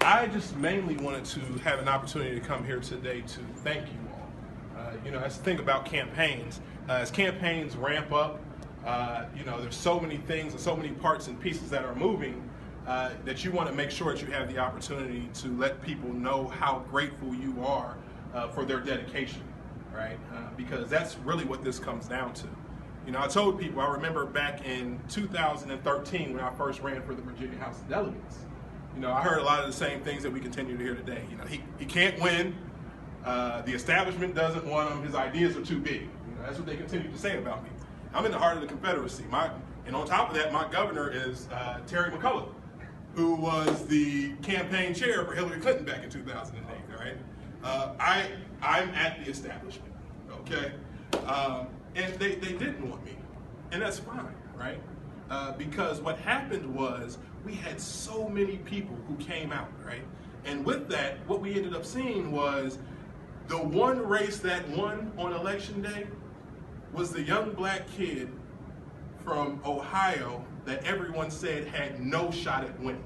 I just mainly wanted to have an opportunity to come here today to thank you all. As I think about campaigns, as campaigns ramp up, there's so many things and so many parts and pieces that are moving that you want to make sure that you have the opportunity to let people know how grateful you are for their dedication, right? Because that's really what this comes down to. I told people, I remember back in 2013 when I first ran for the Virginia House of Delegates. I heard a lot of the same things that we continue to hear today. He can't win. The establishment doesn't want him. His ideas are too big. That's what they continue to say about me. I'm in the heart of the Confederacy. And on top of that, my governor is Terry McCullough, who was the campaign chair for Hillary Clinton back in 2008. All right, I'm at the establishment. Okay, and they didn't want me, and that's fine, right? Because what happened was we had so many people who came out, right? And with that, what we ended up seeing was the one race that won on election day was the young black kid from Ohio that everyone said had no shot at winning.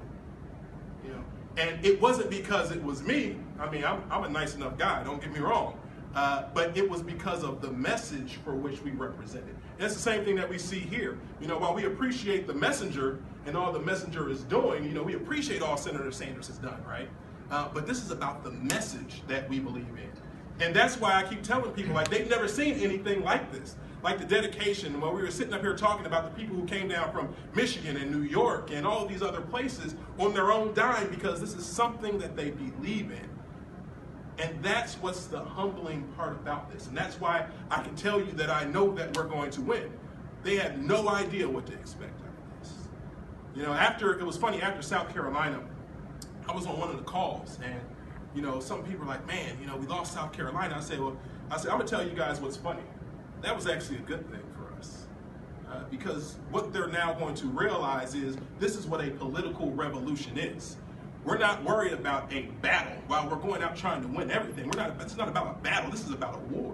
And it wasn't because it was me. I mean, I'm a nice enough guy, don't get me wrong. But it was because of the message for which we represented. And that's the same thing that we see here. While we appreciate the messenger and all the messenger is doing, we appreciate all Senator Sanders has done, right? But this is about the message that we believe in. And that's why I keep telling people, they've never seen anything like this. Like the dedication, when we were sitting up here talking about the people who came down from Michigan and New York and all of these other places on their own dime, because this is something that they believe in. And that's what's the humbling part about this. And that's why I can tell you that I know that we're going to win. They had no idea what to expect out of this. It was funny, after South Carolina, I was on one of the calls, and some people are like, man, we lost South Carolina. I said, I'm gonna tell you guys what's funny. That was actually a good thing for us. Because what they're now going to realize is this is what a political revolution is. We're not worried about a battle while we're going out trying to win everything. It's not about a battle, this is about a war.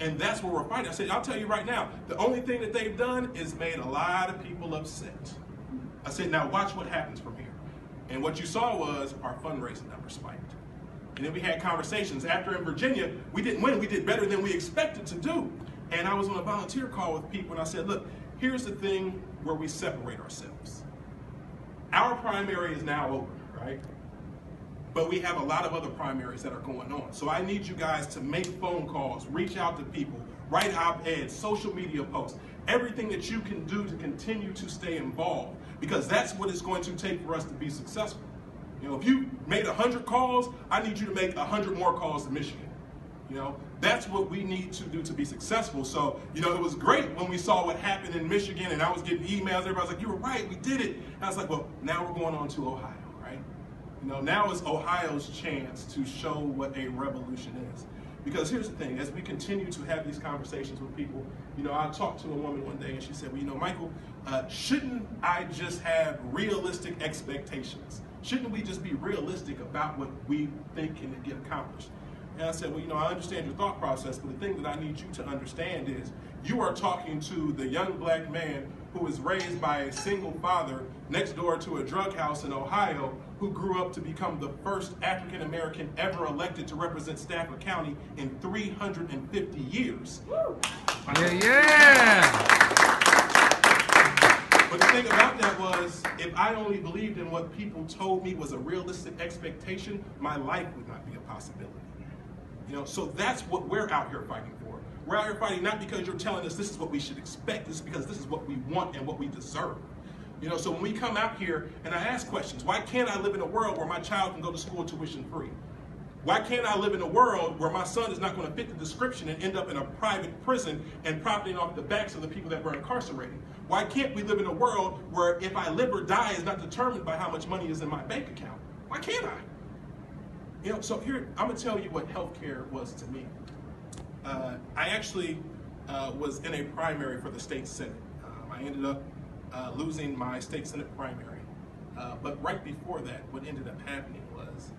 And that's what we're fighting. I said, I'll tell you right now, the only thing that they've done is made a lot of people upset. I said, now watch what happens from here. And what you saw was our fundraising numbers spiked. And then we had conversations. After in Virginia, we didn't win, we did better than we expected to do. And I was on a volunteer call with people, and I said, look, here's the thing where we separate ourselves. Our primary is now over, right? But we have a lot of other primaries that are going on. So I need you guys to make phone calls, reach out to people, write op-eds, social media posts, everything that you can do to continue to stay involved, because that's what it's going to take for us to be successful. If you made 100 calls, I need you to make 100 more calls to Michigan. That's what we need to do to be successful. So, it was great when we saw what happened in Michigan, and I was getting emails, everybody was like, you were right, we did it. And I was like, well, now we're going on to Ohio, right? Now is Ohio's chance to show what a revolution is. Because here's the thing, as we continue to have these conversations with people, I talked to a woman one day and she said, well, Michael, shouldn't I just have realistic expectations? Shouldn't we just be realistic about what we think can get accomplished? And I said, well, I understand your thought process, but the thing that I need you to understand is you are talking to the young black man who was raised by a single father next door to a drug house in Ohio, who grew up to become the first African American ever elected to represent Stafford County in 350 years. Yeah. But the thing about that was, if I only believed in what people told me was a realistic expectation, my life would not be a possibility. So that's what we're out here fighting for. We're out here fighting not because you're telling us this is what we should expect, it's because this is what we want and what we deserve. So when we come out here and I ask questions, why can't I live in a world where my child can go to school tuition free? Why can't I live in a world where my son is not going to fit the description and end up in a private prison and profiting off the backs of the people that were incarcerated? Why can't we live in a world where if I live or die is not determined by how much money is in my bank account? Why can't I? So here, I'm going to tell you what healthcare was to me. I actually was in a primary for the state senate. I ended up losing my state senate primary. But right before that, what ended up happening was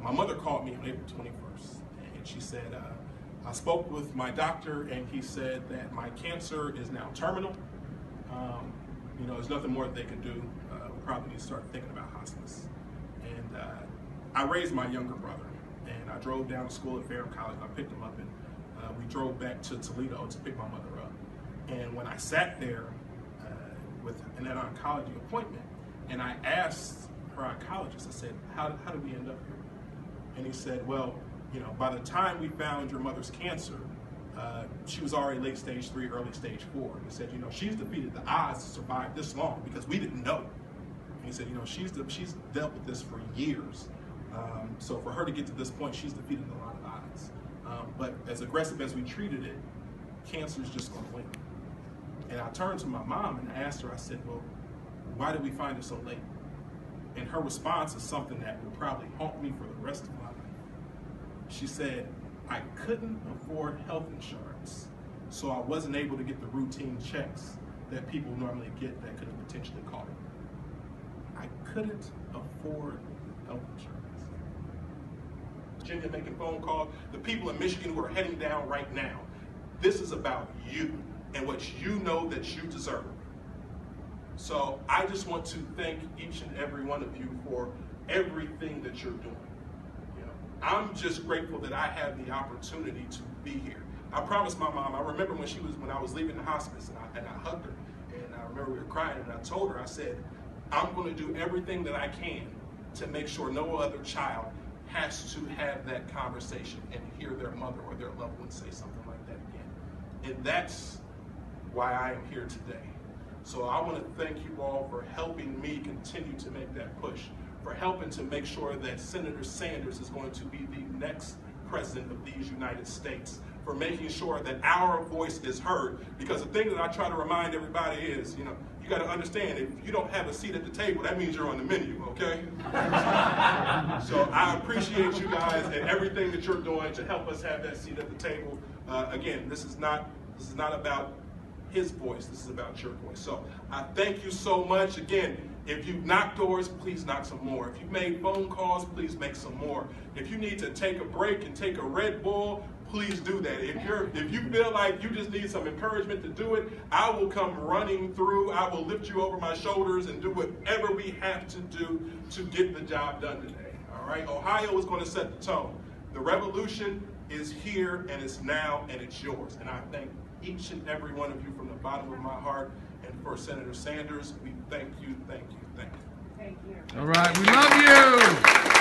my mother called me on April 21st, and she said, I spoke with my doctor, and he said that my cancer is now terminal. There's nothing more that they can do. We probably need to start thinking about hospice. And I raised my younger brother, and I drove down to school at Fairham College. I picked him up, and we drove back to Toledo to pick my mother up. And when I sat there with an oncology appointment, and I asked her oncologist, I said, how did we end up here? And he said, well, by the time we found your mother's cancer, she was already late stage 3, early stage 4. And he said, she's defeated the odds to survive this long because we didn't know. And he said, she's dealt with this for years. So for her to get to this point, she's defeated a lot of odds. But as aggressive as we treated it, cancer's just going to win. And I turned to my mom and I asked her, I said, well, why did we find it so late? And her response is something that will probably haunt me for the rest of my life. She said, I couldn't afford health insurance, so I wasn't able to get the routine checks that people normally get that could have potentially caught it. I couldn't afford health insurance. Virginia making phone calls, the people in Michigan who are heading down right now, this is about you and what you know that you deserve. So I just want to thank each and every one of you for everything that you're doing. I'm just grateful that I have the opportunity to be here. I promised my mom, I remember when I was leaving the hospice and I hugged her, and I remember we were crying, and I told her, I said, I'm going to do everything that I can to make sure no other child has to have that conversation and hear their mother or their loved one say something like that again. And that's why I am here today. So I want to thank you all for helping me continue to make that push, for helping to make sure that Senator Sanders is going to be the next president of these United States, for making sure that our voice is heard. Because the thing that I try to remind everybody is, you got to understand, if you don't have a seat at the table, that means you're on the menu, okay? So I appreciate you guys and everything that you're doing to help us have that seat at the table. Again, this is not about his voice, this is about your voice. So I thank you so much. Again, if you've knocked doors, please knock some more. If you've made phone calls, please make some more. If you need to take a break and take a Red Bull, please do that. If you feel like you just need some encouragement to do it, I will come running through. I will lift you over my shoulders and do whatever we have to do to get the job done today. All right? Ohio is going to set the tone. The revolution is here, and it's now, and it's yours. And I thank each and every one of you from the bottom of my heart. And for Senator Sanders, we thank you, thank you, thank you. Thank you. All right, we love you.